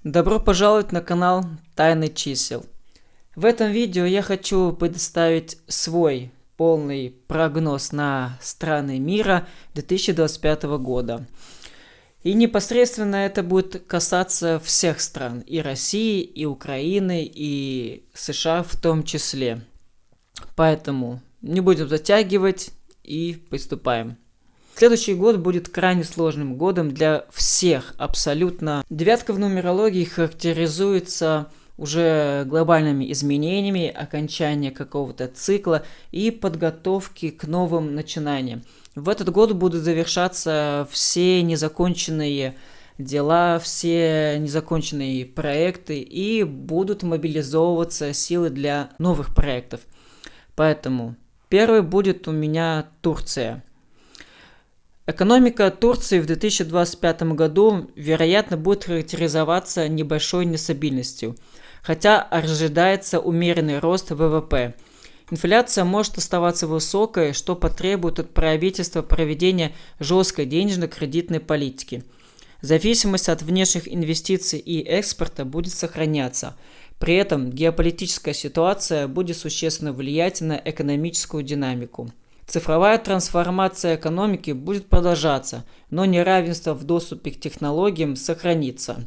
Добро пожаловать на канал Тайны чисел. В этом видео я хочу предоставить свой полный прогноз на страны мира 2025 года. И непосредственно это будет касаться всех стран, и России, и Украины, и США в том числе. Поэтому не будем затягивать и приступаем. Следующий год будет крайне сложным годом для всех абсолютно. Девятка в нумерологии характеризуется уже глобальными изменениями, окончанием какого-то цикла и подготовки к новым начинаниям. В этот год будут завершаться все незаконченные дела, все незаконченные проекты и будут мобилизовываться силы для новых проектов. Поэтому первый будет у меня Турция. Экономика Турции в 2025 году, вероятно, будет характеризоваться небольшой нестабильностью, хотя ожидается умеренный рост ВВП. Инфляция может оставаться высокой, что потребует от правительства проведения жесткой денежно-кредитной политики. Зависимость от внешних инвестиций и экспорта будет сохраняться. При этом геополитическая ситуация будет существенно влиять на экономическую динамику. Цифровая трансформация экономики будет продолжаться, но неравенство в доступе к технологиям сохранится.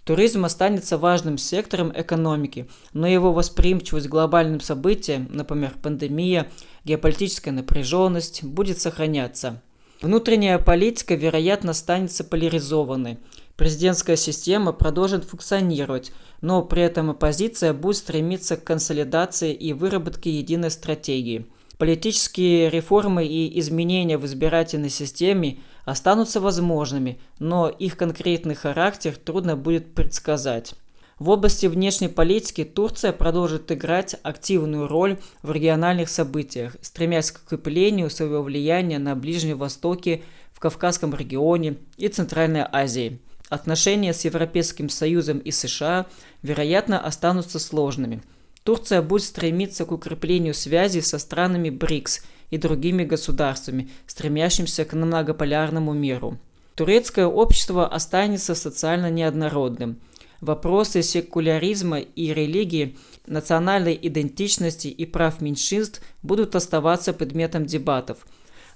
Туризм останется важным сектором экономики, но его восприимчивость к глобальным событиям, например, пандемия, геополитическая напряженность, будет сохраняться. Внутренняя политика, вероятно, останется поляризованной. Президентская система продолжит функционировать, но при этом оппозиция будет стремиться к консолидации и выработке единой стратегии. Политические реформы и изменения в избирательной системе останутся возможными, но их конкретный характер трудно будет предсказать. В области внешней политики Турция продолжит играть активную роль в региональных событиях, стремясь к укреплению своего влияния на Ближнем Востоке, в Кавказском регионе и Центральной Азии. Отношения с Европейским Союзом и США, вероятно, останутся сложными. Турция будет стремиться к укреплению связей со странами БРИКС и другими государствами, стремящимися к многополярному миру. Турецкое общество останется социально неоднородным. Вопросы секуляризма и религии, национальной идентичности и прав меньшинств будут оставаться предметом дебатов.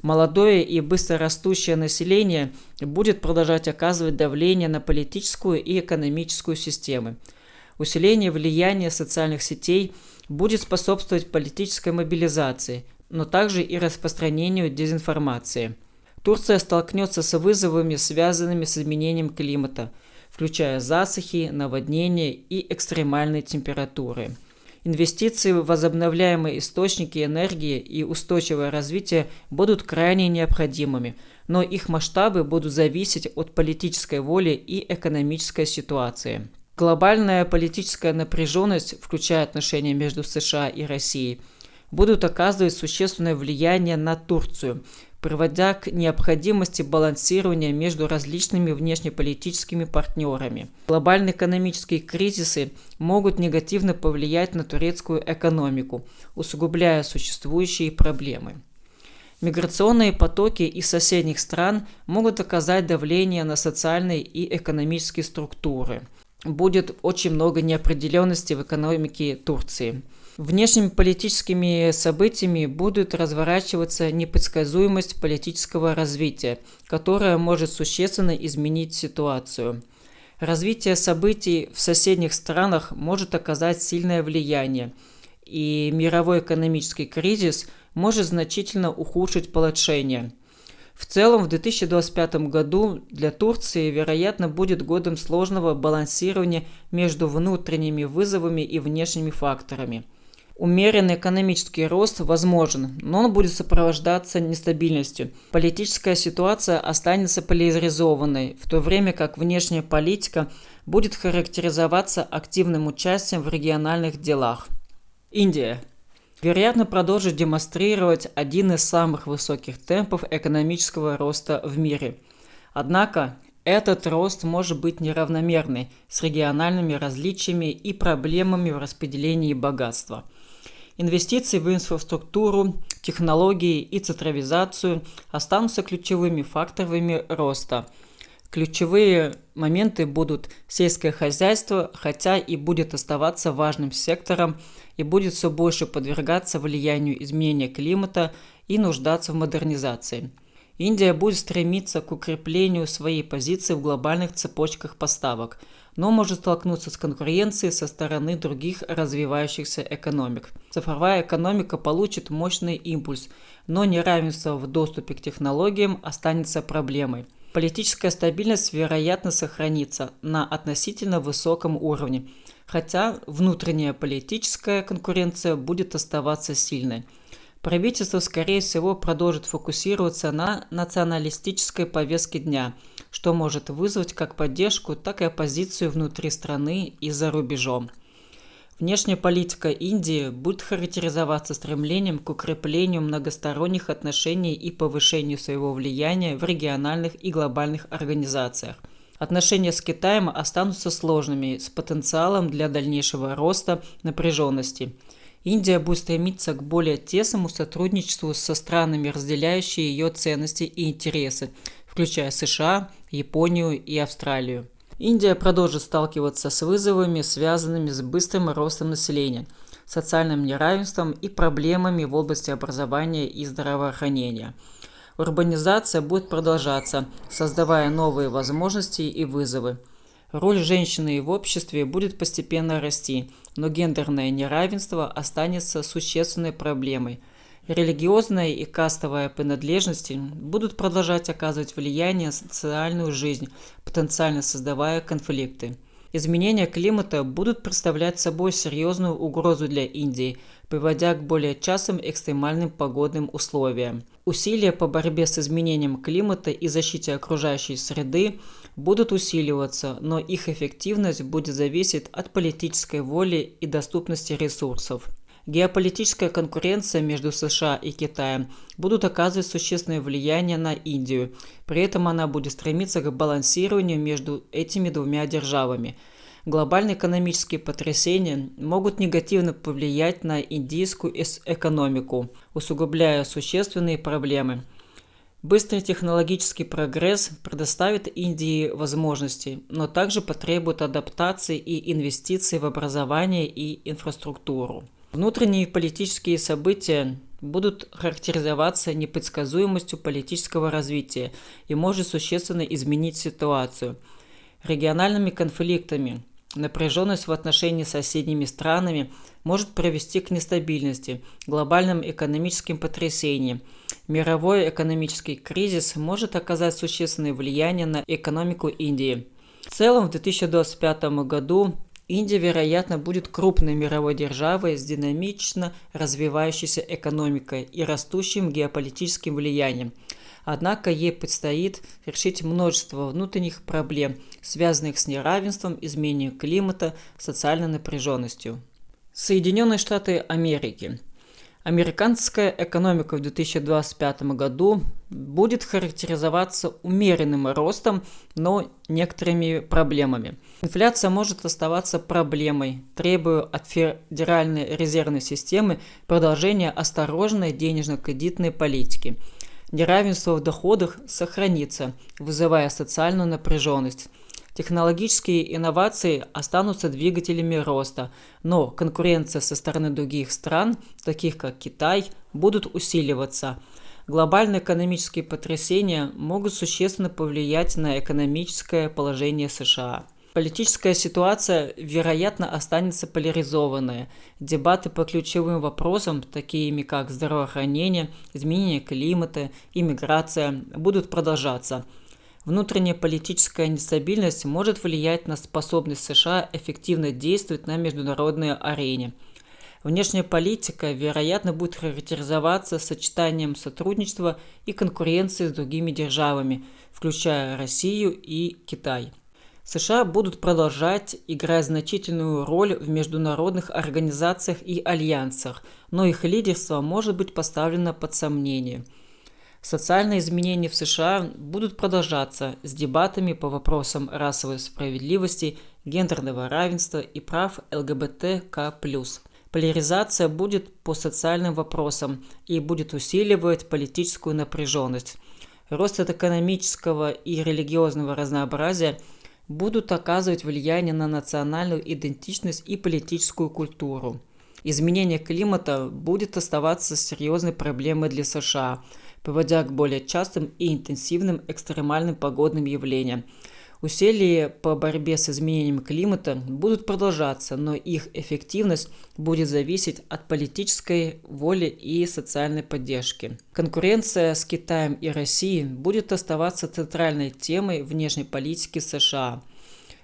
Молодое и быстрорастущее население будет продолжать оказывать давление на политическую и экономическую системы. Усиление влияния социальных сетей будет способствовать политической мобилизации, но также и распространению дезинформации. Турция столкнется с вызовами, связанными с изменением климата, включая засухи, наводнения и экстремальные температуры. Инвестиции в возобновляемые источники энергии и устойчивое развитие будут крайне необходимыми, но их масштабы будут зависеть от политической воли и экономической ситуации. Глобальная политическая напряженность, включая отношения между США и Россией, будут оказывать существенное влияние на Турцию, приводя к необходимости балансирования между различными внешнеполитическими партнерами. Глобальные экономические кризисы могут негативно повлиять на турецкую экономику, усугубляя существующие проблемы. Миграционные потоки из соседних стран могут оказать давление на социальные и экономические структуры. Будет очень много неопределенности в экономике Турции. Внешними политическими событиями будет разворачиваться непредсказуемость политического развития, которая может существенно изменить ситуацию. Развитие событий в соседних странах может оказать сильное влияние, и мировой экономический кризис может значительно ухудшить положение. В целом, в 2025 году для Турции, вероятно, будет годом сложного балансирования между внутренними вызовами и внешними факторами. Умеренный экономический рост возможен, но он будет сопровождаться нестабильностью. Политическая ситуация останется поляризованной, в то время как внешняя политика будет характеризоваться активным участием в региональных делах. Индия вероятно, продолжит демонстрировать один из самых высоких темпов экономического роста в мире. Однако, этот рост может быть неравномерный, с региональными различиями и проблемами в распределении богатства. Инвестиции в инфраструктуру, технологии и цифровизацию останутся ключевыми факторами роста. Ключевые моменты будут сельское хозяйство, хотя и будет оставаться важным сектором и будет все больше подвергаться влиянию изменения климата и нуждаться в модернизации. Индия будет стремиться к укреплению своей позиции в глобальных цепочках поставок, но может столкнуться с конкуренцией со стороны других развивающихся экономик. Цифровая экономика получит мощный импульс, но неравенство в доступе к технологиям останется проблемой. Политическая стабильность, вероятно, сохранится на относительно высоком уровне, хотя внутренняя политическая конкуренция будет оставаться сильной. Правительство, скорее всего, продолжит фокусироваться на националистической повестке дня, что может вызвать как поддержку, так и оппозицию внутри страны и за рубежом. Внешняя политика Индии будет характеризоваться стремлением к укреплению многосторонних отношений и повышению своего влияния в региональных и глобальных организациях. Отношения с Китаем останутся сложными, с потенциалом для дальнейшего роста напряженности. Индия будет стремиться к более тесному сотрудничеству со странами, разделяющими ее ценности и интересы, включая США, Японию и Австралию. Индия продолжит сталкиваться с вызовами, связанными с быстрым ростом населения, социальным неравенством и проблемами в области образования и здравоохранения. Урбанизация будет продолжаться, создавая новые возможности и вызовы. Роль женщины в обществе будет постепенно расти, но гендерное неравенство останется существенной проблемой. Религиозная и кастовая принадлежности будут продолжать оказывать влияние на социальную жизнь, потенциально создавая конфликты. Изменения климата будут представлять собой серьезную угрозу для Индии, приводя к более частым экстремальным погодным условиям. Усилия по борьбе с изменением климата и защите окружающей среды будут усиливаться, но их эффективность будет зависеть от политической воли и доступности ресурсов. Геополитическая конкуренция между США и Китаем будут оказывать существенное влияние на Индию, при этом она будет стремиться к балансированию между этими двумя державами. Глобальные экономические потрясения могут негативно повлиять на индийскую экономику, усугубляя существенные проблемы. Быстрый технологический прогресс предоставит Индии возможности, но также потребует адаптации и инвестиций в образование и инфраструктуру. Внутренние политические события будут характеризоваться непредсказуемостью политического развития и может существенно изменить ситуацию. Региональными конфликтами, напряженность в отношении с соседними странами может привести к нестабильности, глобальным экономическим потрясениям. Мировой экономический кризис может оказать существенное влияние на экономику Индии. В целом, в 2025 году Индия, вероятно, будет крупной мировой державой с динамично развивающейся экономикой и растущим геополитическим влиянием. Однако ей предстоит решить множество внутренних проблем, связанных с неравенством, изменением климата, социальной напряженностью. Соединенные Штаты Америки. Американская экономика в 2025 году будет характеризоваться умеренным ростом, но некоторыми проблемами. Инфляция может оставаться проблемой, требуя от Федеральной резервной системы продолжения осторожной денежно-кредитной политики. Неравенство в доходах сохранится, вызывая социальную напряженность. Технологические инновации останутся двигателями роста, но конкуренция со стороны других стран, таких как Китай, будут усиливаться. Глобальные экономические потрясения могут существенно повлиять на экономическое положение США. Политическая ситуация, вероятно, останется поляризованной. Дебаты по ключевым вопросам, такими как здравоохранение, изменение климата, иммиграция, будут продолжаться. Внутренняя политическая нестабильность может влиять на способность США эффективно действовать на международной арене. Внешняя политика, вероятно, будет характеризоваться сочетанием сотрудничества и конкуренции с другими державами, включая Россию и Китай. США будут продолжать играть значительную роль в международных организациях и альянсах, но их лидерство может быть поставлено под сомнение. Социальные изменения в США будут продолжаться с дебатами по вопросам расовой справедливости, гендерного равенства и прав ЛГБТК+. Поляризация будет по социальным вопросам и будет усиливать политическую напряженность. рост экономического и религиозного разнообразия будут оказывать влияние на национальную идентичность и политическую культуру. Изменение климата будет оставаться серьезной проблемой для США, приводя к более частым и интенсивным экстремальным погодным явлениям. Усилия по борьбе с изменением климата будут продолжаться, но их эффективность будет зависеть от политической воли и социальной поддержки. Конкуренция с Китаем и Россией будет оставаться центральной темой внешней политики США.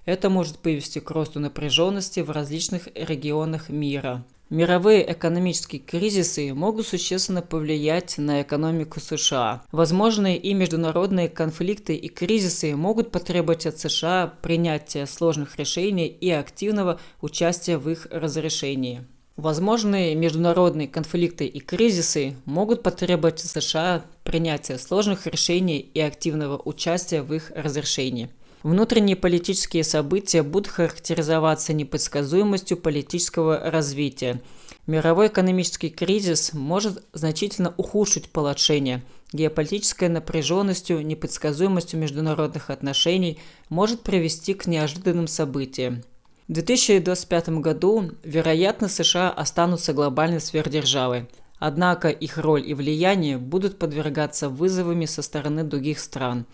Это может привести к росту напряженности в различных регионах мира. Мировые экономические кризисы могут существенно повлиять на экономику США. Возможные и международные конфликты и кризисы могут потребовать от США принятия сложных решений и активного участия в их разрешении. Возможные международные конфликты и кризисы могут потребовать от США принятия сложных решений и активного участия в их разрешении. Внутренние политические события будут характеризоваться непредсказуемостью политического развития. Мировой экономический кризис может значительно ухудшить положение. Геополитическая напряженностью, непредсказуемостью международных отношений может привести к неожиданным событиям. В 2025 году, вероятно, США останутся глобальной сверхдержавой. Однако их роль и влияние будут подвергаться вызовами со стороны других стран.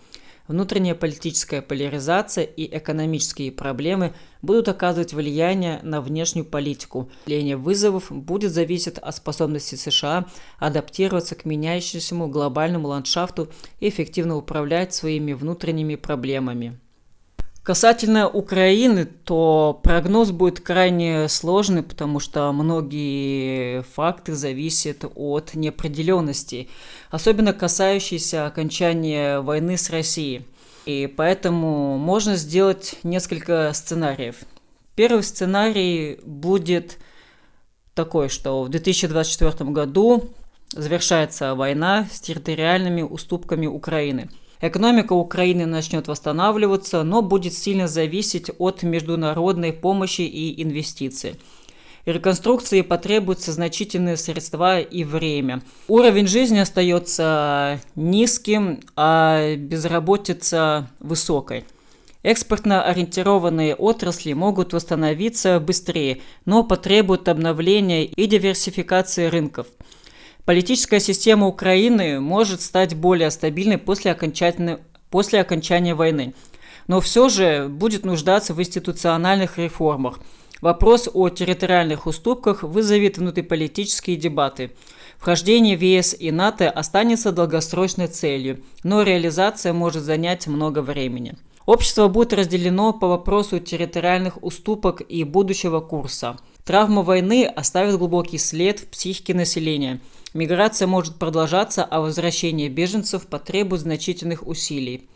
Внутренняя политическая поляризация и экономические проблемы будут оказывать влияние на внешнюю политику. Решение вызовов будет зависеть от способности США адаптироваться к меняющемуся глобальному ландшафту и эффективно управлять своими внутренними проблемами. Касательно Украины, то прогноз будет крайне сложный, потому что многие факты зависят от неопределенности, особенно касающиеся окончания войны с Россией. И поэтому можно сделать несколько сценариев. Первый сценарий будет такой, что в 2024 году завершается война с территориальными уступками Украины. Экономика Украины начнет восстанавливаться, но будет сильно зависеть от международной помощи и инвестиций. Реконструкции потребуются значительные средства и время. Уровень жизни остается низким, а безработица высокой. Экспортно ориентированные отрасли могут восстановиться быстрее, но потребуют обновления и диверсификации рынков. Политическая система Украины может стать более стабильной после окончания войны, но все же будет нуждаться в институциональных реформах. Вопрос о территориальных уступках вызовет внутриполитические дебаты. Вхождение в ЕС и НАТО останется долгосрочной целью, но реализация может занять много времени. Общество будет разделено по вопросу территориальных уступок и будущего курса. Травма войны оставит глубокий след в психике населения. Миграция может продолжаться, а возвращение беженцев потребует значительных усилий.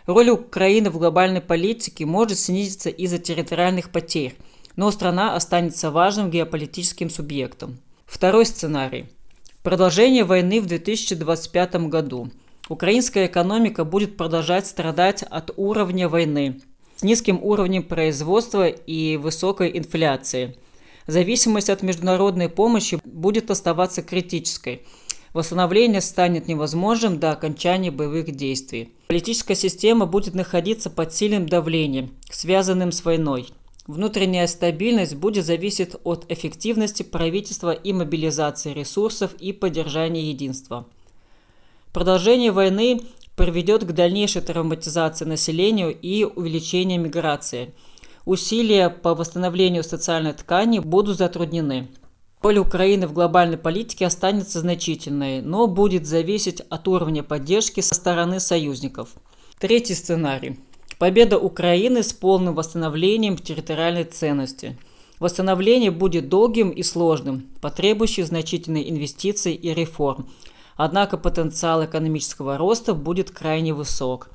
Роль Украины в глобальной политике может снизиться из-за территориальных потерь, но страна останется важным геополитическим субъектом. Второй сценарий. Продолжение войны в 2025 году. Украинская экономика будет продолжать страдать от уровня войны, с низким уровнем производства и высокой инфляцией. Зависимость от международной помощи будет оставаться критической. Восстановление станет невозможным до окончания боевых действий. Политическая система будет находиться под сильным давлением, связанным с войной. Внутренняя стабильность будет зависеть от эффективности правительства и мобилизации ресурсов и поддержания единства. Продолжение войны приведет к дальнейшей травматизации населения и увеличению миграции. Усилия по восстановлению социальной ткани будут затруднены. Роль Украины в глобальной политике останется значительной, но будет зависеть от уровня поддержки со стороны союзников. Третий сценарий. Победа Украины с полным восстановлением территориальной ценности. Восстановление будет долгим и сложным, потребующим значительных инвестиций и реформ. Однако потенциал экономического роста будет крайне высок.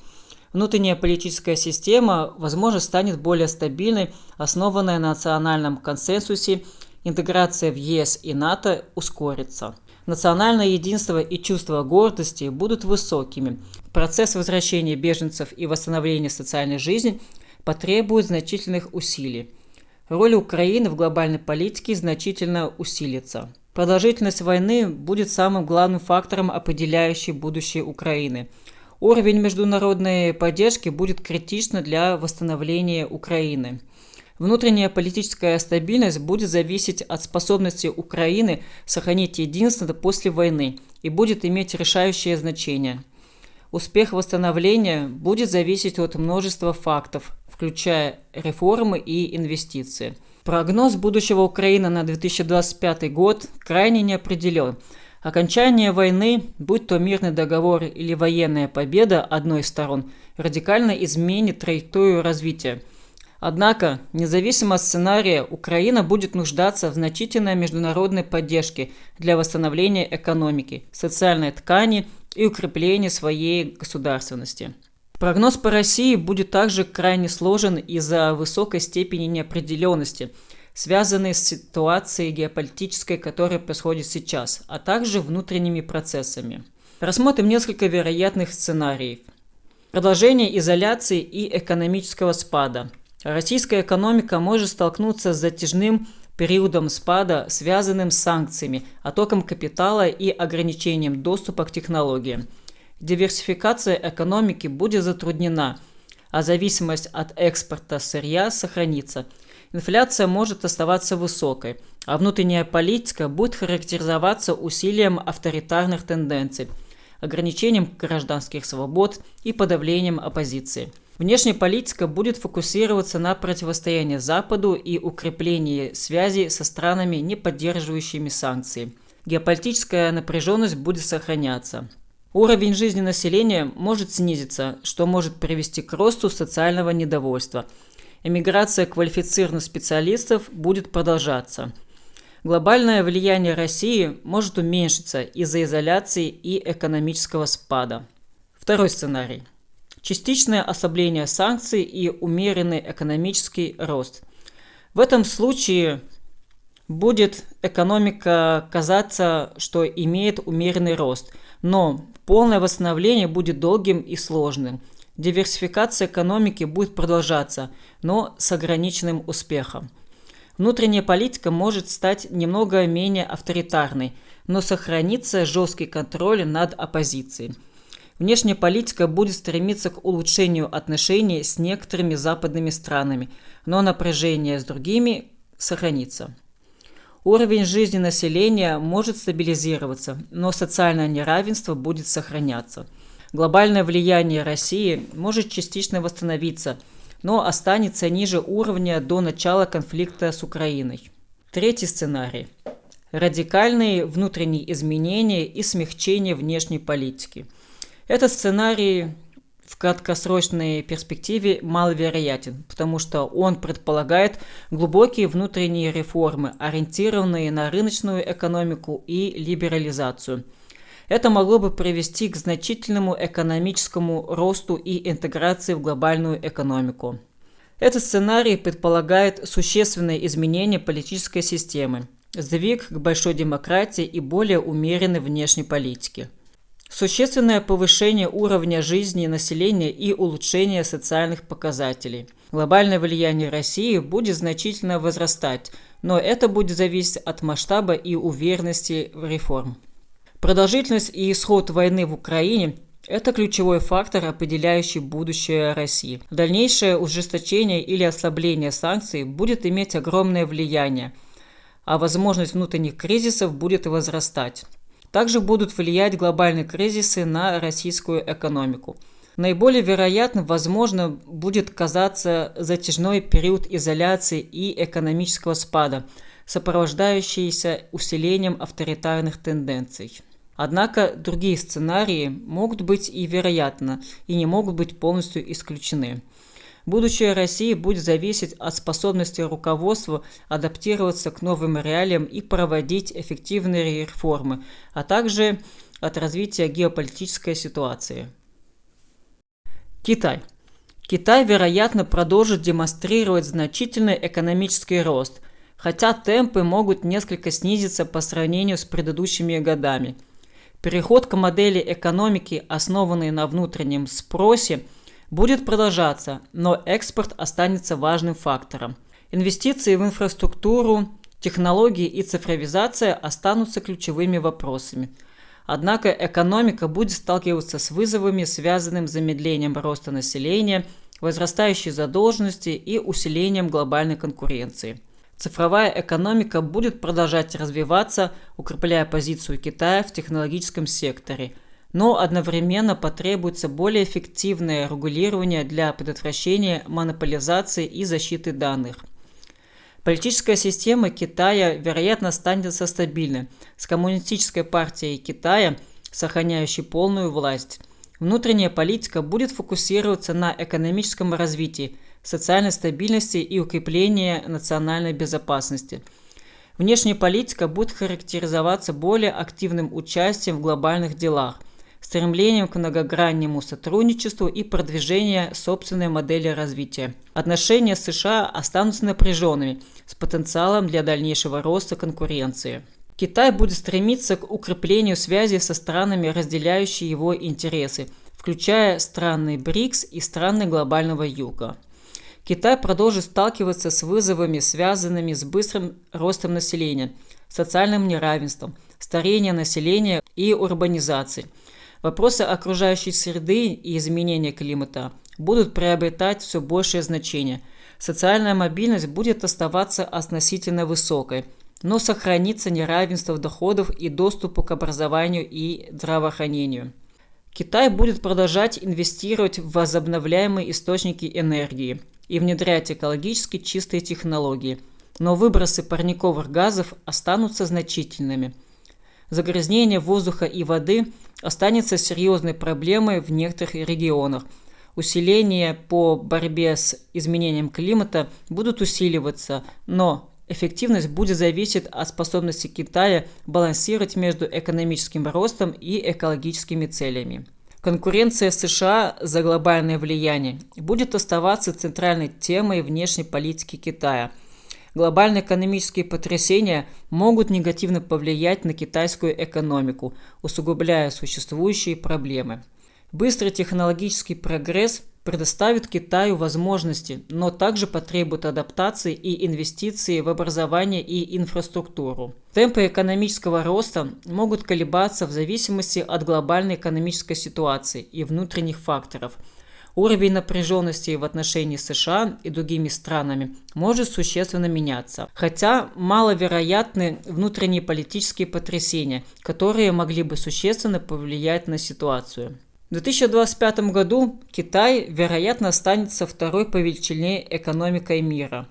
Внутренняя политическая система, возможно, станет более стабильной, основанная на национальном консенсусе, интеграция в ЕС и НАТО ускорится. Национальное единство и чувство гордости будут высокими. Процесс возвращения беженцев и восстановления социальной жизни потребует значительных усилий. Роль Украины в глобальной политике значительно усилится. Продолжительность войны будет самым главным фактором, определяющим будущее Украины. Уровень международной поддержки будет критичен для восстановления Украины. Внутренняя политическая стабильность будет зависеть от способности Украины сохранить единство после войны и будет иметь решающее значение. Успех восстановления будет зависеть от множества фактов, включая реформы и инвестиции. Прогноз будущего Украины на 2025 год крайне неопределен. Окончание войны, будь то мирный договор или военная победа одной из сторон, радикально изменит траекторию развития. Однако, независимо от сценария, Украина будет нуждаться в значительной международной поддержке для восстановления экономики, социальной ткани и укрепления своей государственности. Прогноз по России будет также крайне сложен из-за высокой степени неопределенности, связанной с ситуацией геополитической, которая происходит сейчас, а также внутренними процессами. Рассмотрим несколько вероятных сценариев. Продолжение изоляции и экономического спада. Российская экономика может столкнуться с затяжным периодом спада, связанным с санкциями, оттоком капитала и ограничением доступа к технологиям. Диверсификация экономики будет затруднена, а зависимость от экспорта сырья сохранится. Инфляция может оставаться высокой, а внутренняя политика будет характеризоваться усилием авторитарных тенденций, ограничением гражданских свобод и подавлением оппозиции. Внешняя политика будет фокусироваться на противостоянии Западу и укреплении связей со странами, не поддерживающими санкции. Геополитическая напряженность будет сохраняться. Уровень жизни населения может снизиться, что может привести к росту социального недовольства. Эмиграция квалифицированных специалистов будет продолжаться. Глобальное влияние России может уменьшиться из-за изоляции и экономического спада. Второй сценарий. Частичное ослабление санкций и умеренный экономический рост. В этом случае будет экономика казаться, что имеет умеренный рост, но полное восстановление будет долгим и сложным. Диверсификация экономики будет продолжаться, но с ограниченным успехом. Внутренняя политика может стать немного менее авторитарной, но сохранится жесткий контроль над оппозицией. Внешняя политика будет стремиться к улучшению отношений с некоторыми западными странами, но напряжение с другими сохранится. Уровень жизни населения может стабилизироваться, но социальное неравенство будет сохраняться. Глобальное влияние России может частично восстановиться, но останется ниже уровня до начала конфликта с Украиной. Третий сценарий. Радикальные внутренние изменения и смягчение внешней политики. Этот сценарий в краткосрочной перспективе маловероятен, потому что он предполагает глубокие внутренние реформы, ориентированные на рыночную экономику и либерализацию. Это могло бы привести к значительному экономическому росту и интеграции в глобальную экономику. Этот сценарий предполагает существенные изменения политической системы, сдвиг к большой демократии и более умеренной внешней политике. Существенное повышение уровня жизни населения и улучшение социальных показателей. Глобальное влияние России будет значительно возрастать, но это будет зависеть от масштаба и уверенности в реформ. Продолжительность и исход войны в Украине – это ключевой фактор, определяющий будущее России. Дальнейшее ужесточение или ослабление санкций будет иметь огромное влияние, а возможность внутренних кризисов будет возрастать. Также будут влиять глобальные кризисы на российскую экономику. Наиболее вероятным, возможно, будет казаться затяжной период изоляции и экономического спада, сопровождающийся усилением авторитарных тенденций. Однако другие сценарии могут быть и вероятны, и не могут быть полностью исключены. Будущее России будет зависеть от способности руководства адаптироваться к новым реалиям и проводить эффективные реформы, а также от развития геополитической ситуации. Китай. Китай, вероятно, продолжит демонстрировать значительный экономический рост, хотя темпы могут несколько снизиться по сравнению с предыдущими годами. Переход к модели экономики, основанной на внутреннем спросе, будет продолжаться, но экспорт останется важным фактором. Инвестиции в инфраструктуру, технологии и цифровизация останутся ключевыми вопросами. Однако экономика будет сталкиваться с вызовами, связанными с замедлением роста населения, возрастающей задолженности и усилением глобальной конкуренции. Цифровая экономика будет продолжать развиваться, укрепляя позицию Китая в технологическом секторе, но одновременно потребуется более эффективное регулирование для предотвращения монополизации и защиты данных. Политическая система Китая, вероятно, останется стабильной, с коммунистической партией Китая, сохраняющей полную власть. Внутренняя политика будет фокусироваться на экономическом развитии, социальной стабильности и укреплении национальной безопасности. Внешняя политика будет характеризоваться более активным участием в глобальных делах, стремлением к многогранному сотрудничеству и продвижению собственной модели развития. Отношения с США останутся напряженными, с потенциалом для дальнейшего роста конкуренции. Китай будет стремиться к укреплению связи со странами, разделяющими его интересы, включая страны БРИКС и страны глобального Юга. Китай продолжит сталкиваться с вызовами, связанными с быстрым ростом населения, социальным неравенством, старением населения и урбанизацией. Вопросы окружающей среды и изменения климата будут приобретать все большее значение. Социальная мобильность будет оставаться относительно высокой, но сохранится неравенство доходов и доступа к образованию и здравоохранению. Китай будет продолжать инвестировать в возобновляемые источники энергии и внедрять экологически чистые технологии, но выбросы парниковых газов останутся значительными. Загрязнение воздуха и воды останется серьезной проблемой в некоторых регионах. Усиления по борьбе с изменением климата будут усиливаться, но эффективность будет зависеть от способности Китая балансировать между экономическим ростом и экологическими целями. Конкуренция США за глобальное влияние будет оставаться центральной темой внешней политики Китая. Глобальные экономические потрясения могут негативно повлиять на китайскую экономику, усугубляя существующие проблемы. Быстрый технологический прогресс предоставит Китаю возможности, но также потребует адаптации и инвестиций в образование и инфраструктуру. Темпы экономического роста могут колебаться в зависимости от глобальной экономической ситуации и внутренних факторов. Уровень напряженности в отношении США и другими странами может существенно меняться, хотя маловероятны внутренние политические потрясения, которые могли бы существенно повлиять на ситуацию. В 2025 году Китай, вероятно, останется второй по величине экономикой мира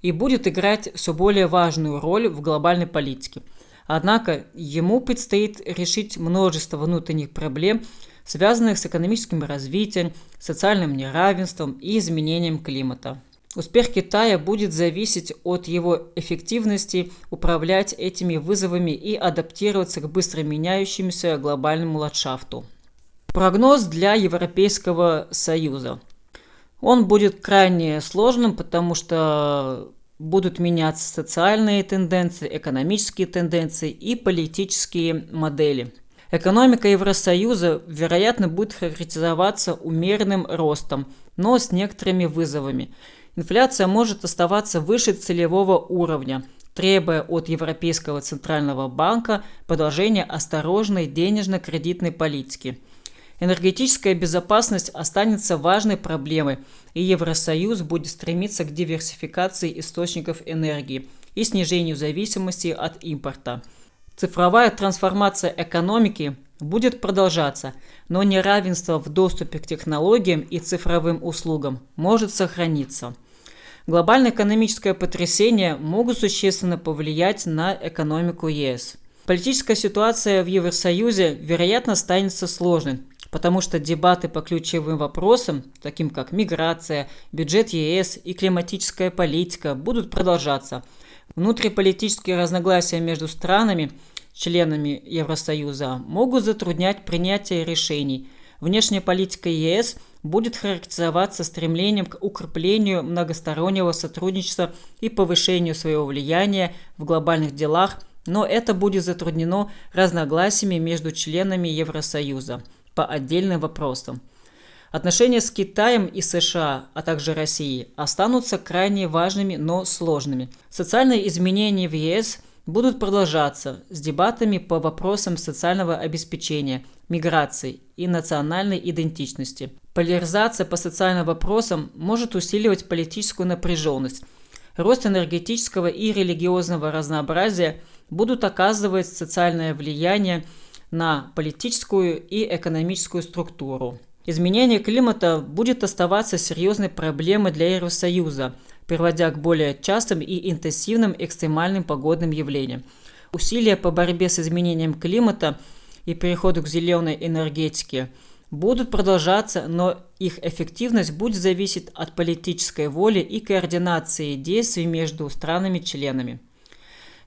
и будет играть все более важную роль в глобальной политике. Однако ему предстоит решить множество внутренних проблем, связанных с экономическим развитием, социальным неравенством и изменением климата. Успех Китая будет зависеть от его эффективности управлять этими вызовами и адаптироваться к быстро меняющемуся глобальному ландшафту. Прогноз для Европейского Союза. Он будет крайне сложным, потому что будут меняться социальные тенденции, экономические тенденции и политические модели. Экономика Евросоюза, вероятно, будет характеризоваться умеренным ростом, но с некоторыми вызовами. Инфляция может оставаться выше целевого уровня, требуя от Европейского центрального банка продолжения осторожной денежно-кредитной политики. Энергетическая безопасность останется важной проблемой, и Евросоюз будет стремиться к диверсификации источников энергии и снижению зависимости от импорта. Цифровая трансформация экономики будет продолжаться, но неравенство в доступе к технологиям и цифровым услугам может сохраниться. Глобальное экономическое потрясение могут существенно повлиять на экономику ЕС. Политическая ситуация в Евросоюзе, вероятно, останется сложной, потому что дебаты по ключевым вопросам, таким как миграция, бюджет ЕС и климатическая политика, будут продолжаться. Внутриполитические разногласия между странами, членами Евросоюза, могут затруднять принятие решений. Внешняя политика ЕС будет характеризоваться стремлением к укреплению многостороннего сотрудничества и повышению своего влияния в глобальных делах, но это будет затруднено разногласиями между членами Евросоюза по отдельным вопросам. Отношения с Китаем и США, а также Россией, останутся крайне важными, но сложными. Социальные изменения в ЕС будут продолжаться с дебатами по вопросам социального обеспечения, миграции и национальной идентичности. Поляризация по социальным вопросам может усиливать политическую напряженность. Рост энергетического и религиозного разнообразия будут оказывать социальное влияние на политическую и экономическую структуру. Изменение климата будет оставаться серьезной проблемой для Евросоюза, приводя к более частым и интенсивным экстремальным погодным явлениям. Усилия по борьбе с изменением климата и переходу к зеленой энергетике будут продолжаться, но их эффективность будет зависеть от политической воли и координации действий между странами-членами.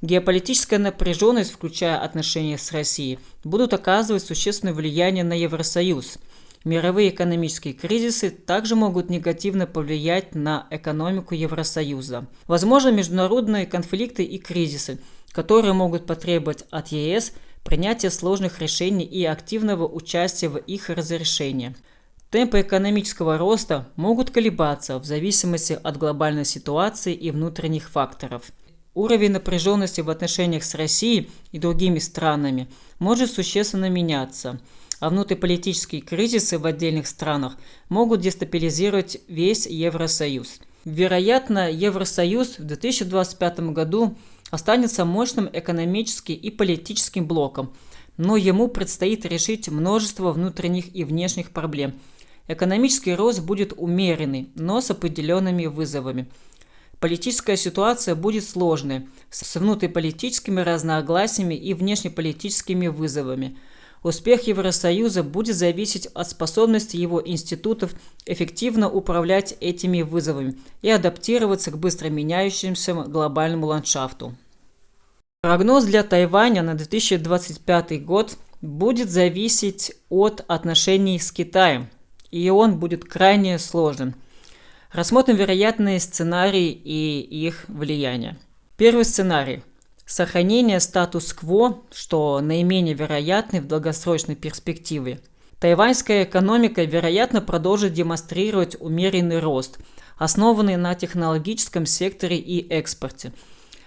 Геополитическая напряженность, включая отношения с Россией, будут оказывать существенное влияние на Евросоюз. Мировые экономические кризисы также могут негативно повлиять на экономику Евросоюза. Возможно, международные конфликты и кризисы, которые могут потребовать от ЕС принятия сложных решений и активного участия в их разрешении. Темпы экономического роста могут колебаться в зависимости от глобальной ситуации и внутренних факторов. Уровень напряженности в отношениях с Россией и другими странами может существенно меняться, а внутриполитические кризисы в отдельных странах могут дестабилизировать весь Евросоюз. Вероятно, Евросоюз в 2025 году останется мощным экономическим и политическим блоком, но ему предстоит решить множество внутренних и внешних проблем. Экономический рост будет умеренный, но с определенными вызовами. Политическая ситуация будет сложной, с внутриполитическими разногласиями и внешнеполитическими вызовами. Успех Евросоюза будет зависеть от способности его институтов эффективно управлять этими вызовами и адаптироваться к быстро меняющемуся глобальному ландшафту. Прогноз для Тайваня на 2025 год будет зависеть от отношений с Китаем, и он будет крайне сложным. Рассмотрим вероятные сценарии и их влияние. Первый сценарий. Сохранение статус-кво, что наименее вероятный в долгосрочной перспективе. Тайваньская экономика, вероятно, продолжит демонстрировать умеренный рост, основанный на технологическом секторе и экспорте.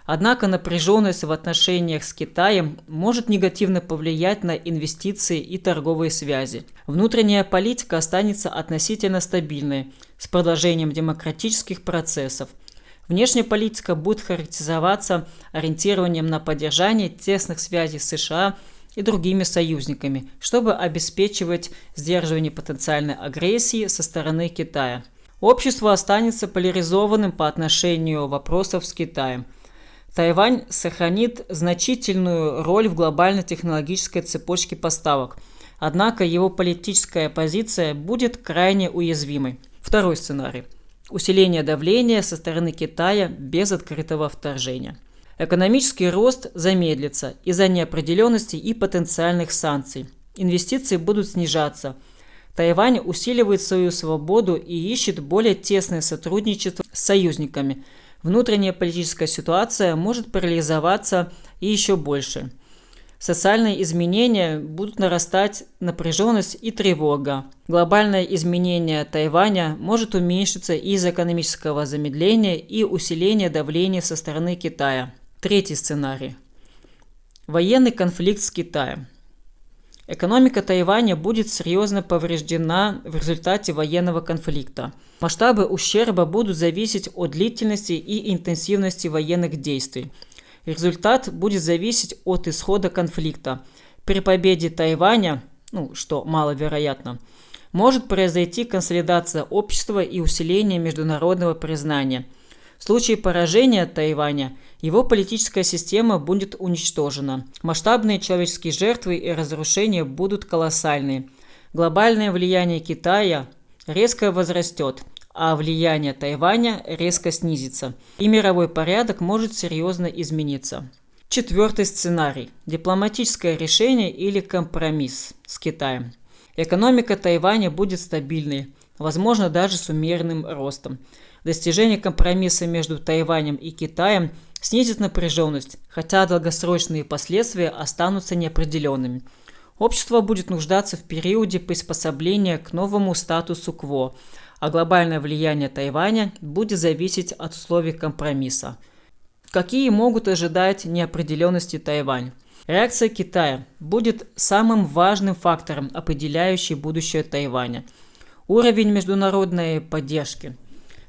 Однако напряженность в отношениях с Китаем может негативно повлиять на инвестиции и торговые связи. Внутренняя политика останется относительно стабильной, с продолжением демократических процессов. Внешняя политика будет характеризоваться ориентированием на поддержание тесных связей с США и другими союзниками, чтобы обеспечивать сдерживание потенциальной агрессии со стороны Китая. Общество останется поляризованным по отношению вопросов с Китаем. Тайвань сохранит значительную роль в глобальной технологической цепочке поставок, однако его политическая позиция будет крайне уязвимой. Второй сценарий. Усиление давления со стороны Китая без открытого вторжения. Экономический рост замедлится из-за неопределенности и потенциальных санкций. Инвестиции будут снижаться. Тайвань усиливает свою свободу и ищет более тесное сотрудничество с союзниками. Внутренняя политическая ситуация может парализоваться и еще больше. Социальные изменения будут нарастать напряженность и тревога. Глобальное изменение Тайваня может уменьшиться из-за экономического замедления и усиления давления со стороны Китая. Третий сценарий. Военный конфликт с Китаем. Экономика Тайваня будет серьезно повреждена в результате военного конфликта. Масштабы ущерба будут зависеть от длительности и интенсивности военных действий. Результат будет зависеть от исхода конфликта. При победе Тайваня, что маловероятно, может произойти консолидация общества и усиление международного признания. В случае поражения Тайваня его политическая система будет уничтожена. Масштабные человеческие жертвы и разрушения будут колоссальные. Глобальное влияние Китая резко возрастет, а влияние Тайваня резко снизится, и мировой порядок может серьезно измениться. Четвертый сценарий. Дипломатическое решение или компромисс с Китаем. Экономика Тайваня будет стабильной, возможно, даже с умеренным ростом. Достижение компромисса между Тайванем и Китаем снизит напряженность, хотя долгосрочные последствия останутся неопределенными. Общество будет нуждаться в периоде приспособления к новому статусу кво, а глобальное влияние Тайваня будет зависеть от условий компромисса. Какие могут ожидать неопределенности Тайвань? Реакция Китая будет самым важным фактором, определяющим будущее Тайваня. Уровень международной поддержки.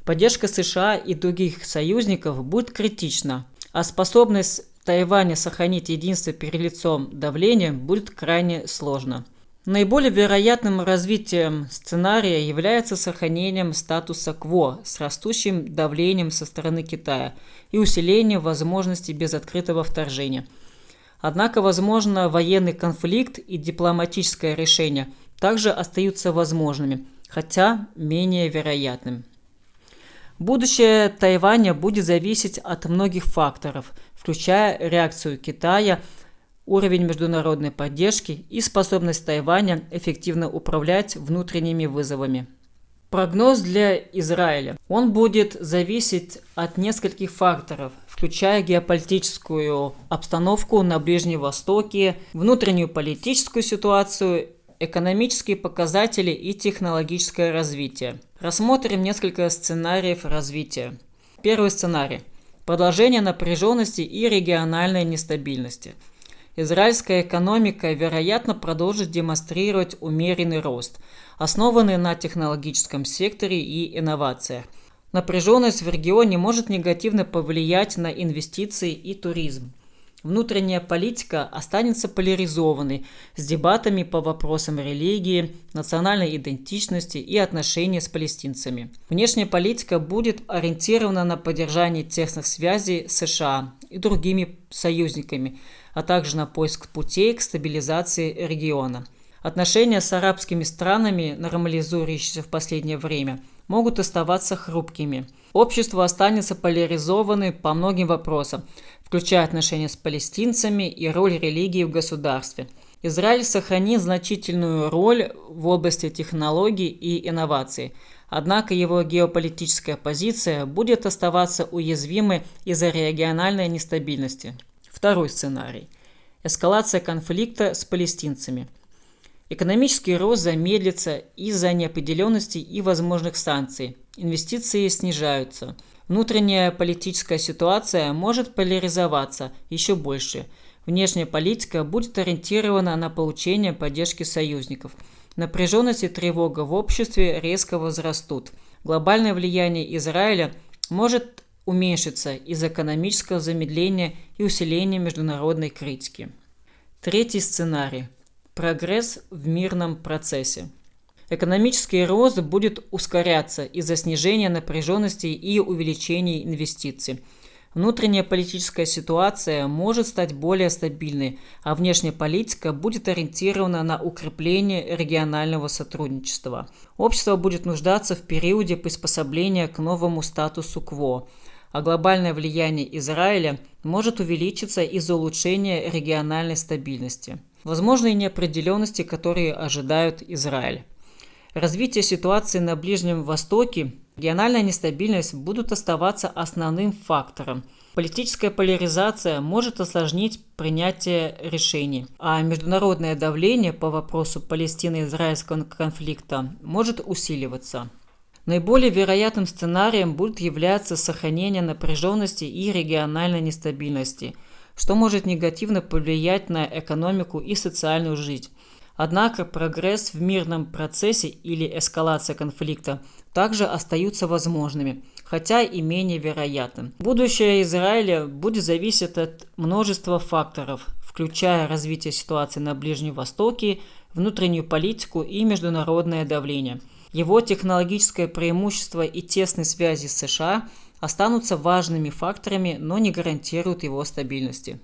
Поддержка США и других союзников будет критична, а способность Тайваня сохранить единство перед лицом давления будет крайне сложно. Наиболее вероятным развитием сценария является сохранением статуса кво с растущим давлением со стороны Китая и усилением возможностей без открытого вторжения. Однако, возможно, военный конфликт и дипломатическое решение также остаются возможными, хотя менее вероятным. Будущее Тайваня будет зависеть от многих факторов, включая реакцию Китая, уровень международной поддержки и способность Тайваня эффективно управлять внутренними вызовами. Прогноз для Израиля. Он будет зависеть от нескольких факторов, включая геополитическую обстановку на Ближнем Востоке, внутреннюю политическую ситуацию, экономические показатели и технологическое развитие. Рассмотрим несколько сценариев развития. Первый сценарий. Продолжение напряженности и региональной нестабильности. Израильская экономика, вероятно, продолжит демонстрировать умеренный рост, основанный на технологическом секторе и инновациях. Напряженность в регионе может негативно повлиять на инвестиции и туризм. Внутренняя политика останется поляризованной, с дебатами по вопросам религии, национальной идентичности и отношений с палестинцами. Внешняя политика будет ориентирована на поддержание тесных связей с США и другими союзниками, а также на поиск путей к стабилизации региона. Отношения с арабскими странами, нормализующиеся в последнее время, могут оставаться хрупкими. Общество останется поляризованным по многим вопросам, включая отношения с палестинцами и роль религии в государстве. Израиль сохранит значительную роль в области технологий и инноваций, однако его геополитическая позиция будет оставаться уязвимой из-за региональной нестабильности. Второй сценарий. Эскалация конфликта с палестинцами. Экономический рост замедлится из-за неопределенности и возможных санкций. Инвестиции снижаются. Внутренняя политическая ситуация может поляризоваться еще больше. Внешняя политика будет ориентирована на получение поддержки союзников. Напряженность и тревога в обществе резко возрастут. Глобальное влияние Израиля может уменьшиться из-за экономического замедления и усиления международной критики. Третий сценарий. Прогресс в мирном процессе. Экономический рост будет ускоряться из-за снижения напряженности и увеличения инвестиций. Внутренняя политическая ситуация может стать более стабильной, а внешняя политика будет ориентирована на укрепление регионального сотрудничества. Общество будет нуждаться в периоде приспособления к новому статусу кво, а глобальное влияние Израиля может увеличиться из-за улучшения региональной стабильности. Возможные неопределенности, которые ожидают Израиль. Развитие ситуации на Ближнем Востоке, региональная нестабильность будут оставаться основным фактором. Политическая поляризация может осложнить принятие решений, а международное давление по вопросу Палестино-израильского конфликта может усиливаться. Наиболее вероятным сценарием будет являться сохранение напряженности и региональной нестабильности, что может негативно повлиять на экономику и социальную жизнь. Однако прогресс в мирном процессе или эскалация конфликта также остаются возможными, хотя и менее вероятным. Будущее Израиля будет зависеть от множества факторов, включая развитие ситуации на Ближнем Востоке, внутреннюю политику и международное давление. Его технологическое преимущество и тесные связи с США останутся важными факторами, но не гарантируют его стабильности.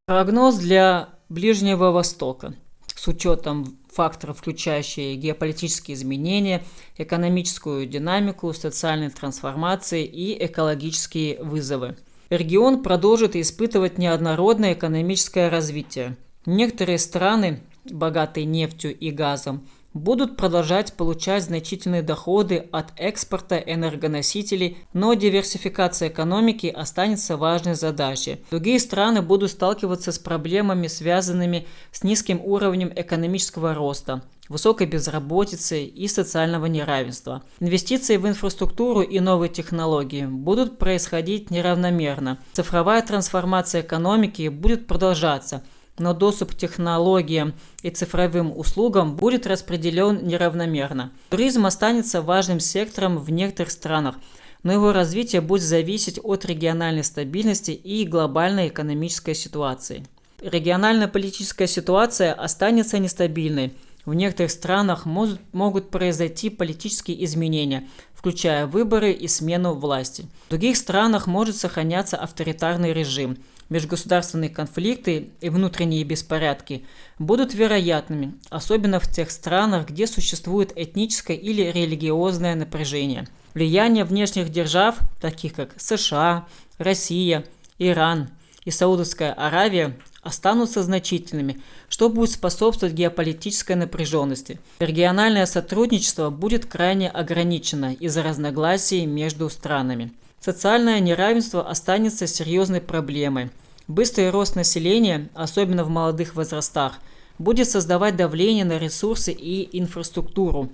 Прогноз для Ближнего Востока. С учетом факторов, включающие геополитические изменения, экономическую динамику, социальные трансформации и экологические вызовы. Регион продолжит испытывать неоднородное экономическое развитие. Некоторые страны, богатые нефтью и газом, будут продолжать получать значительные доходы от экспорта энергоносителей, но диверсификация экономики останется важной задачей. Другие страны будут сталкиваться с проблемами, связанными с низким уровнем экономического роста, высокой безработицы и социального неравенства. Инвестиции в инфраструктуру и новые технологии будут происходить неравномерно. Цифровая трансформация экономики будет продолжаться, но доступ к технологиям и цифровым услугам будет распределен неравномерно. Туризм останется важным сектором в некоторых странах, но его развитие будет зависеть от региональной стабильности и глобальной экономической ситуации. Региональная политическая ситуация останется нестабильной. В некоторых странах могут произойти политические изменения, включая выборы и смену власти. В других странах может сохраняться авторитарный режим. Межгосударственные конфликты и внутренние беспорядки будут вероятными, особенно в тех странах, где существует этническое или религиозное напряжение. Влияние внешних держав, таких как США, Россия, Иран и Саудовская Аравия, останутся значительными, что будет способствовать геополитической напряженности. Региональное сотрудничество будет крайне ограничено из-за разногласий между странами. Социальное неравенство останется серьезной проблемой. Быстрый рост населения, особенно в молодых возрастах, будет создавать давление на ресурсы и инфраструктуру.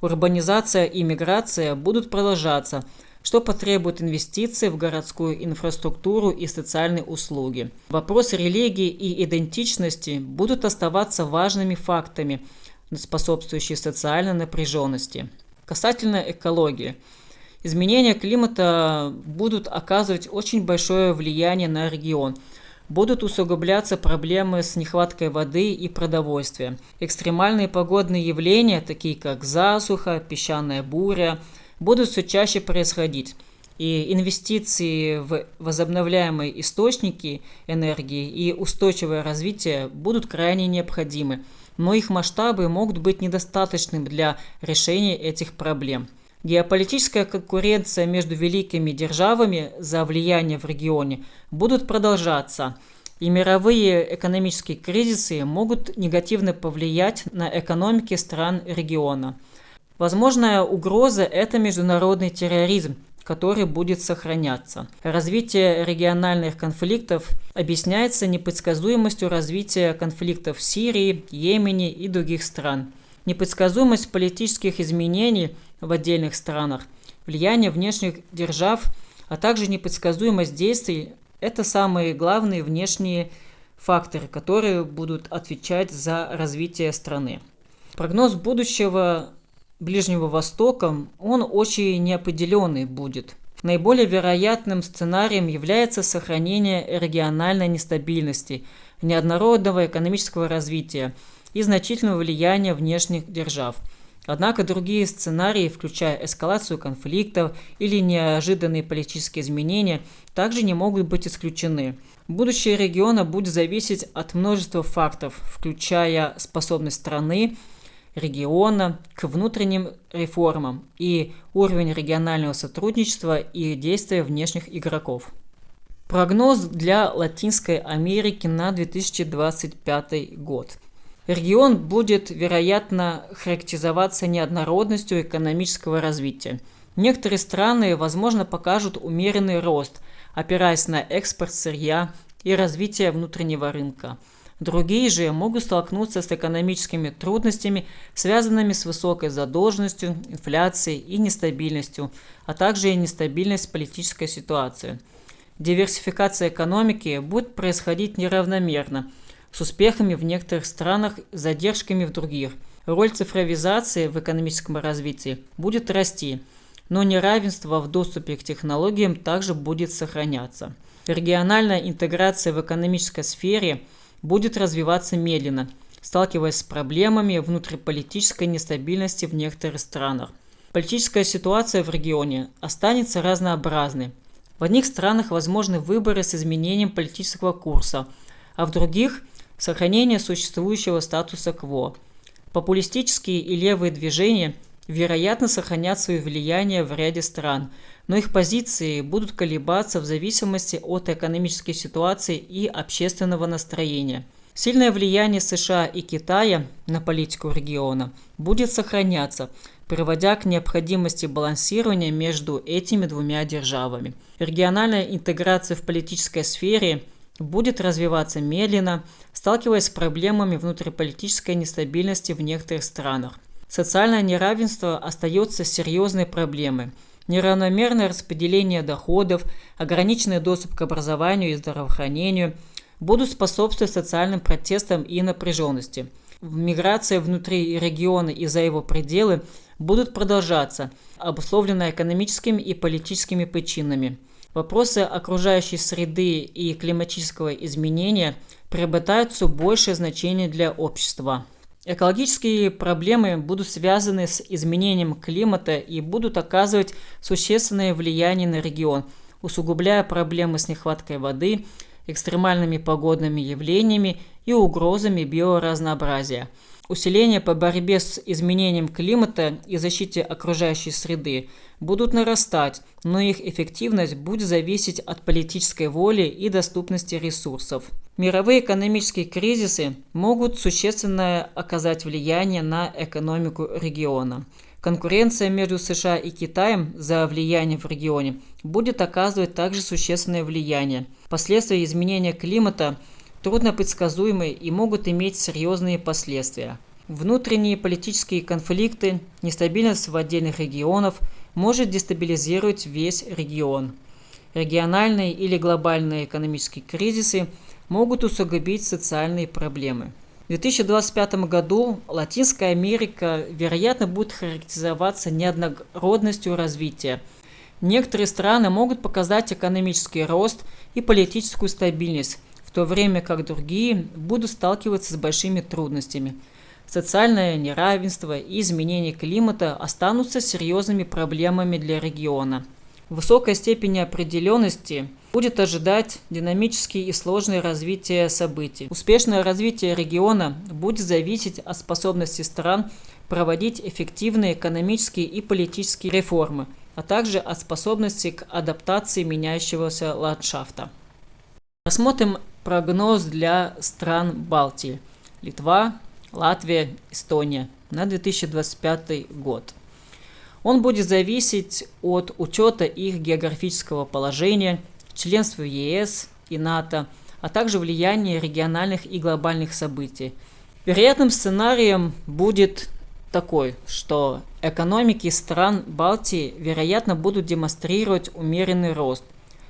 Урбанизация и миграция будут продолжаться, что потребует инвестиций в городскую инфраструктуру и социальные услуги. Вопросы религии и идентичности будут оставаться важными фактами, способствующие социальной напряженности. Касательно экологии. Изменения климата будут оказывать очень большое влияние на регион. Будут усугубляться проблемы с нехваткой воды и продовольствия. Экстремальные погодные явления, такие как засуха, песчаная буря, будут все чаще происходить. И инвестиции в возобновляемые источники энергии и устойчивое развитие будут крайне необходимы, но их масштабы могут быть недостаточными для решения этих проблем. Геополитическая конкуренция между великими державами за влияние в регионе будут продолжаться, и мировые экономические кризисы могут негативно повлиять на экономики стран региона. Возможная угроза – это международный терроризм, который будет сохраняться. Развитие региональных конфликтов объясняется непредсказуемостью развития конфликтов в Сирии, Йемене и других стран. Непредсказуемость политических изменений в отдельных странах, влияние внешних держав, а также непредсказуемость действий – это самые главные внешние факторы, которые будут отвечать за развитие страны. Прогноз будущего Ближнего Востока, он очень неопределенный будет. Наиболее вероятным сценарием является сохранение региональной нестабильности, неоднородного экономического развития и значительного влияния внешних держав. Однако другие сценарии, включая эскалацию конфликтов или неожиданные политические изменения, также не могут быть исключены. Будущее региона будет зависеть от множества факторов, включая способность страны, региона к внутренним реформам и уровень регионального сотрудничества и действия внешних игроков. Прогноз для Латинской Америки на 2025 год. Регион будет, вероятно, характеризоваться неоднородностью экономического развития. Некоторые страны, возможно, покажут умеренный рост, опираясь на экспорт сырья и развитие внутреннего рынка. Другие же могут столкнуться с экономическими трудностями, связанными с высокой задолженностью, инфляцией и нестабильностью, а также нестабильность политической ситуации. Диверсификация экономики будет происходить неравномерно, с успехами в некоторых странах, задержками в других. Роль цифровизации в экономическом развитии будет расти, но неравенство в доступе к технологиям также будет сохраняться. Региональная интеграция в экономической сфере будет развиваться медленно, сталкиваясь с проблемами внутриполитической нестабильности в некоторых странах. Политическая ситуация в регионе останется разнообразной. В одних странах возможны выборы с изменением политического курса, а в других – сохранение существующего статуса кво. Популистические и левые движения, вероятно, сохранят свое влияние в ряде стран, но их позиции будут колебаться в зависимости от экономической ситуации и общественного настроения. Сильное влияние США и Китая на политику региона будет сохраняться, приводя к необходимости балансирования между этими двумя державами. Региональная интеграция в политической сфере будет развиваться медленно, сталкиваясь с проблемами внутриполитической нестабильности в некоторых странах. Социальное неравенство остается серьезной проблемой. Неравномерное распределение доходов, ограниченный доступ к образованию и здравоохранению будут способствовать социальным протестам и напряженности. Миграция внутри региона и за его пределы будут продолжаться, обусловленные экономическими и политическими причинами. Вопросы окружающей среды и климатического изменения приобретают все большее значение для общества. Экологические проблемы будут связаны с изменением климата и будут оказывать существенное влияние на регион, усугубляя проблемы с нехваткой воды, экстремальными погодными явлениями и угрозами биоразнообразия. Усиления по борьбе с изменением климата и защите окружающей среды будут нарастать, но их эффективность будет зависеть от политической воли и доступности ресурсов. Мировые экономические кризисы могут существенно оказать влияние на экономику региона. Конкуренция между США и Китаем за влияние в регионе будет оказывать также существенное влияние. Последствия изменения климата труднопредсказуемы и могут иметь серьезные последствия. Внутренние политические конфликты, нестабильность в отдельных регионах может дестабилизировать весь регион. Региональные или глобальные экономические кризисы могут усугубить социальные проблемы. В 2025 году Латинская Америка, вероятно, будет характеризоваться неоднородностью развития. Некоторые страны могут показать экономический рост и политическую стабильность, в то время как другие будут сталкиваться с большими трудностями. Социальное неравенство и изменение климата останутся серьезными проблемами для региона. Высокая степень неопределенности будет ожидать динамические и сложные развития событий. Успешное развитие региона будет зависеть от способности стран проводить эффективные экономические и политические реформы, а также от способности к адаптации меняющегося ландшафта. Рассмотрим прогноз для стран Балтии: Литва, Латвия, Эстония на 2025 год. Он будет зависеть от учета их географического положения, членства в ЕС и НАТО, а также влияния региональных и глобальных событий. Вероятным сценарием будет такой, что экономики стран Балтии, вероятно, будут демонстрировать умеренный рост,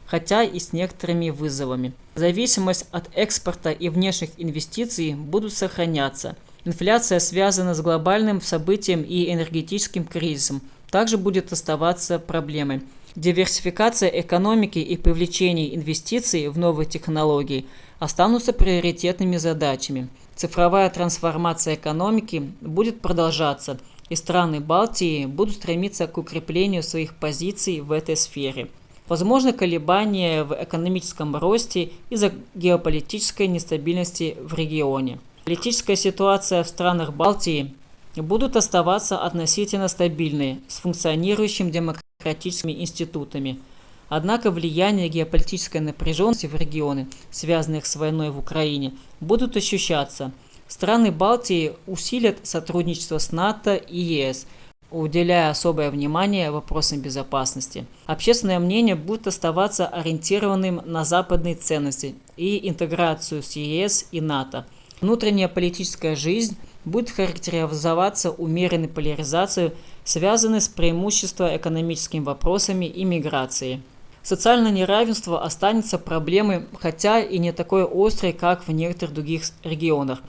хотя и с некоторыми вызовами. Зависимость от экспорта и внешних инвестиций будут сохраняться. Инфляция связана с глобальным событием и энергетическим кризисом, также будет оставаться проблемой. Диверсификация экономики и привлечение инвестиций в новые технологии останутся приоритетными задачами. Цифровая трансформация экономики будет продолжаться, и страны Балтии будут стремиться к укреплению своих позиций в этой сфере. Возможны колебания в экономическом росте из-за геополитической нестабильности в регионе. Политическая ситуация в странах Балтии будут оставаться относительно стабильной, с функционирующими демократическими институтами. Однако влияние геополитической напряженности в регионы, связанных с войной в Украине, будут ощущаться. Страны Балтии усилят сотрудничество с НАТО и ЕС, уделяя особое внимание вопросам безопасности. Общественное мнение будет оставаться ориентированным на западные ценности и интеграцию с ЕС и НАТО. Внутренняя политическая жизнь будет характеризоваться умеренной поляризацией, связанной с преимущественно экономическими вопросами и миграцией. Социальное неравенство останется проблемой, хотя и не такой острой, как в некоторых других регионах.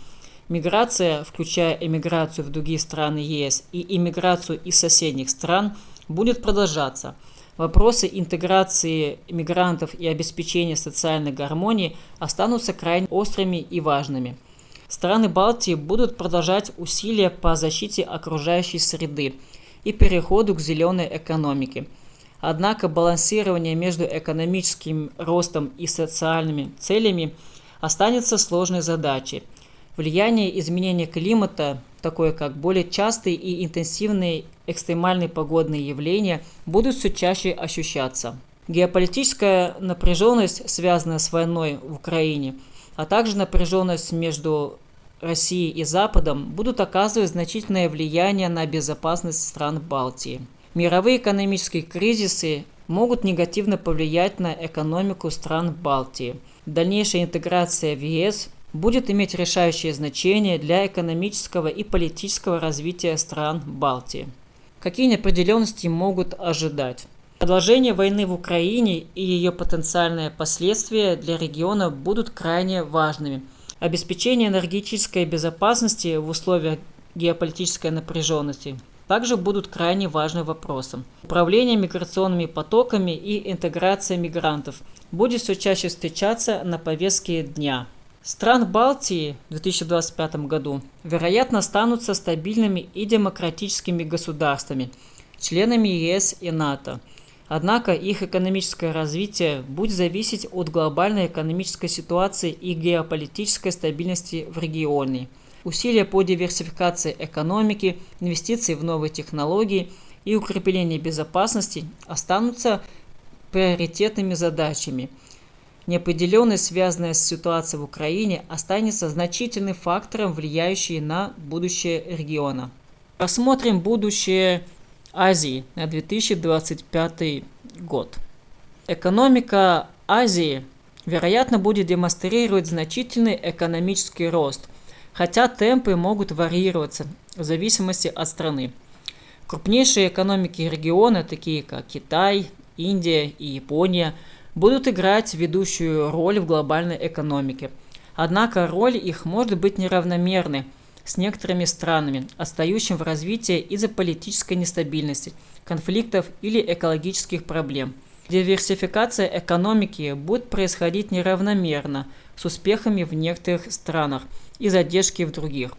Миграция, включая эмиграцию в другие страны ЕС и иммиграцию из соседних стран, будет продолжаться. Вопросы интеграции мигрантов и обеспечения социальной гармонии останутся крайне острыми и важными. Страны Балтии будут продолжать усилия по защите окружающей среды и переходу к зеленой экономике. Однако балансирование между экономическим ростом и социальными целями останется сложной задачей. Влияние изменения климата, такое как более частые и интенсивные экстремальные погодные явления, будут все чаще ощущаться. Геополитическая напряженность, связанная с войной в Украине, а также напряженность между Россией и Западом, будут оказывать значительное влияние на безопасность стран Балтии. Мировые экономические кризисы могут негативно повлиять на экономику стран Балтии. Дальнейшая интеграция в ЕС будет иметь решающее значение для экономического и политического развития стран Балтии. Какие неопределенности могут ожидать? Продолжение войны в Украине и ее потенциальные последствия для региона будут крайне важными. Обеспечение энергетической безопасности в условиях геополитической напряженности также будут крайне важным вопросом. Управление миграционными потоками и интеграция мигрантов будет все чаще встречаться на повестке дня. Стран Балтии в 2025 году, вероятно, останутся стабильными и демократическими государствами, членами ЕС и НАТО. Однако их экономическое развитие будет зависеть от глобальной экономической ситуации и геополитической стабильности в регионе. Усилия по диверсификации экономики, инвестиции в новые технологии и укрепление безопасности останутся приоритетными задачами. Неопределенность, связанная с ситуацией в Украине, останется значительным фактором, влияющим на будущее региона. Рассмотрим будущее Азии на 2025 год. Экономика Азии, вероятно, будет демонстрировать значительный экономический рост, хотя темпы могут варьироваться в зависимости от страны. Крупнейшие экономики региона, такие как Китай, Индия и Япония, будут играть ведущую роль в глобальной экономике. Однако роль их может быть неравномерной с некоторыми странами, отстающими в развитии из-за политической нестабильности, конфликтов или экологических проблем. Диверсификация экономики будет происходить неравномерно, с успехами в некоторых странах и задержки в других.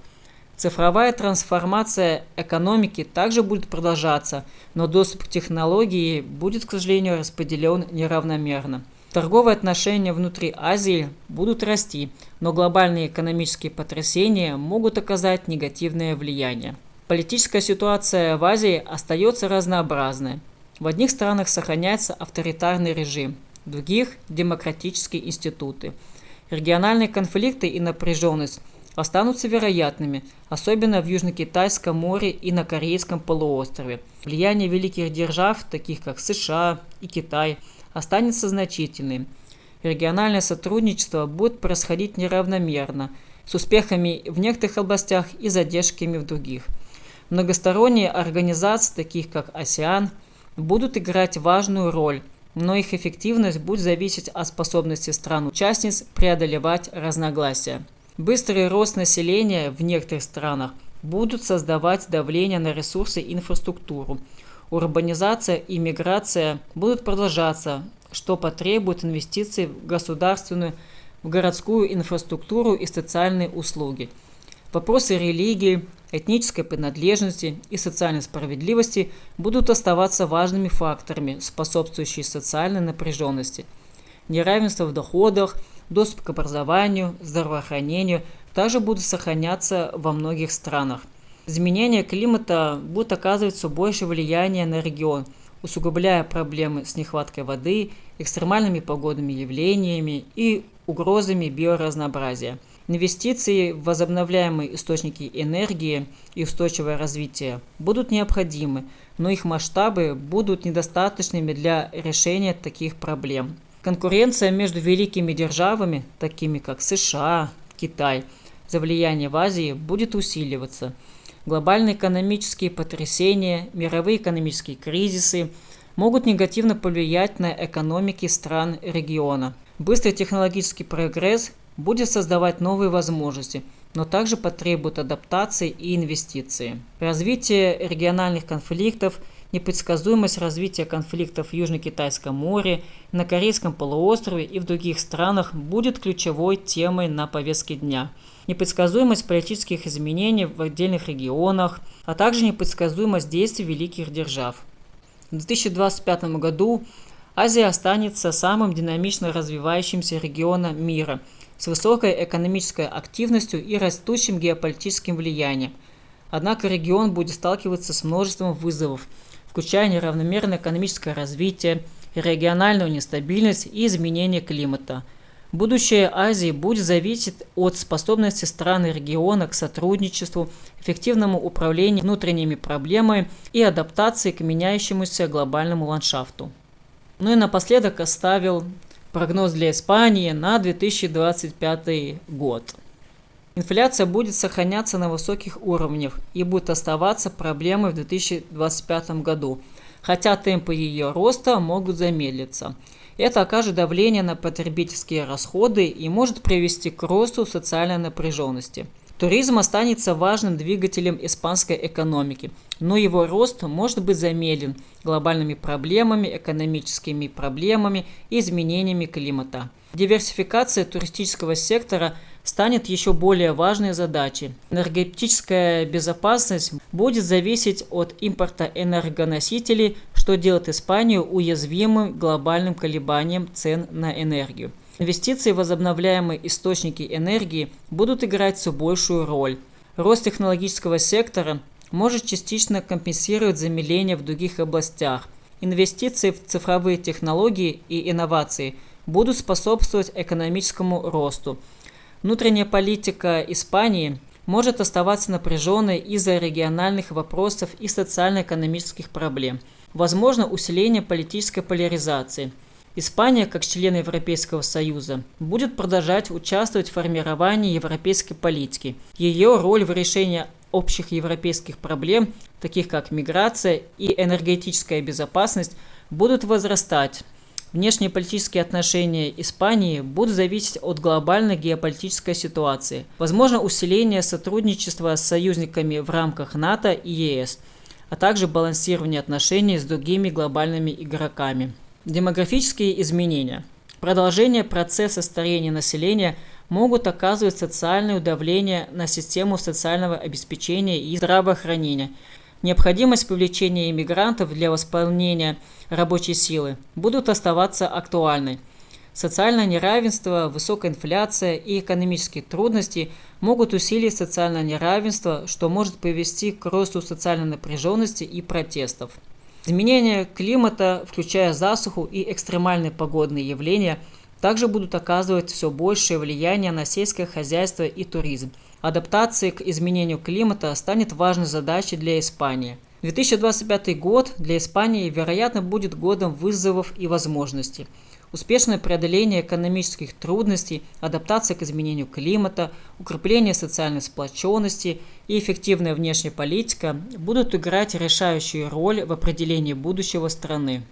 Цифровая трансформация экономики также будет продолжаться, но доступ к технологии будет, к сожалению, распределен неравномерно. Торговые отношения внутри Азии будут расти, но глобальные экономические потрясения могут оказать негативное влияние. Политическая ситуация в Азии остается разнообразной. В одних странах сохраняется авторитарный режим, в других – демократические институты. Региональные конфликты и напряженность останутся вероятными, особенно в Южно-Китайском море и на Корейском полуострове. Влияние великих держав, таких как США и Китай, останется значительным. Региональное сотрудничество будет происходить неравномерно, с успехами в некоторых областях и задержками в других. Многосторонние организации, таких как АСЕАН, будут играть важную роль, но их эффективность будет зависеть от способности стран-участниц преодолевать разногласия. Быстрый рост населения в некоторых странах будут создавать давление на ресурсы и инфраструктуру. Урбанизация и миграция будут продолжаться, что потребует инвестиций в государственную, в городскую инфраструктуру и социальные услуги. Вопросы религии, этнической принадлежности и социальной справедливости будут оставаться важными факторами, способствующими социальной напряженности. Неравенство в доходах, доступ к образованию, здравоохранению также будут сохраняться во многих странах. Изменение климата будет оказывать все больше влияния на регион, усугубляя проблемы с нехваткой воды, экстремальными погодными явлениями и угрозами биоразнообразия. Инвестиции в возобновляемые источники энергии и устойчивое развитие будут необходимы, но их масштабы будут недостаточными для решения таких проблем. Конкуренция между великими державами, такими как США, Китай, за влияние в Азии будет усиливаться. Глобальные экономические потрясения, мировые экономические кризисы могут негативно повлиять на экономики стран региона. Быстрый технологический прогресс будет создавать новые возможности, но также потребует адаптации и инвестиций. Развитие региональных конфликтов, непредсказуемость развития конфликтов в Южно-Китайском море, на Корейском полуострове и в других странах будет ключевой темой на повестке дня. Непредсказуемость политических изменений в отдельных регионах, а также непредсказуемость действий великих держав. В 2025 году Азия останется самым динамично развивающимся регионом мира с высокой экономической активностью и растущим геополитическим влиянием. Однако регион будет сталкиваться с множеством вызовов, включая неравномерное экономическое развитие, региональную нестабильность и изменение климата. Будущее Азии будет зависеть от способности стран и региона к сотрудничеству, эффективному управлению внутренними проблемами и адаптации к меняющемуся глобальному ландшафту. Ну и напоследок оставил прогноз для Испании на 2025 год. Инфляция будет сохраняться на высоких уровнях и будет оставаться проблемой в 2025 году, хотя темпы ее роста могут замедлиться. Это окажет давление на потребительские расходы и может привести к росту социальной напряженности. Туризм останется важным двигателем испанской экономики, но его рост может быть замедлен глобальными проблемами, экономическими проблемами и изменениями климата. Диверсификация туристического сектора станет еще более важной задачей. Энергетическая безопасность будет зависеть от импорта энергоносителей, что делает Испанию уязвимой к глобальным колебаниям цен на энергию. Инвестиции в возобновляемые источники энергии будут играть все большую роль. Рост технологического сектора может частично компенсировать замедление в других областях. Инвестиции в цифровые технологии и инновации будут способствовать экономическому росту. Внутренняя политика Испании может оставаться напряженной из-за региональных вопросов и социально-экономических проблем. Возможно усиление политической поляризации. Испания, как член Европейского Союза, будет продолжать участвовать в формировании европейской политики. Ее роль в решении общих европейских проблем, таких как миграция и энергетическая безопасность, будут возрастать. Внешнеполитические отношения Испании будут зависеть от глобальной геополитической ситуации. Возможно усиление сотрудничества с союзниками в рамках НАТО и ЕС, а также балансирование отношений с другими глобальными игроками. Демографические изменения. Продолжение процесса старения населения могут оказывать социальное давление на систему социального обеспечения и здравоохранения. Необходимость привлечения иммигрантов для восполнения рабочей силы будут оставаться актуальной. Социальное неравенство, высокая инфляция и экономические трудности могут усилить социальное неравенство, что может привести к росту социальной напряженности и протестов. Изменения климата, включая засуху и экстремальные погодные явления, также будут оказывать все большее влияние на сельское хозяйство и туризм. Адаптация к изменению климата станет важной задачей для Испании. 2025 год для Испании, вероятно, будет годом вызовов и возможностей. Успешное преодоление экономических трудностей, адаптация к изменению климата, укрепление социальной сплоченности и эффективная внешняя политика будут играть решающую роль в определении будущего страны.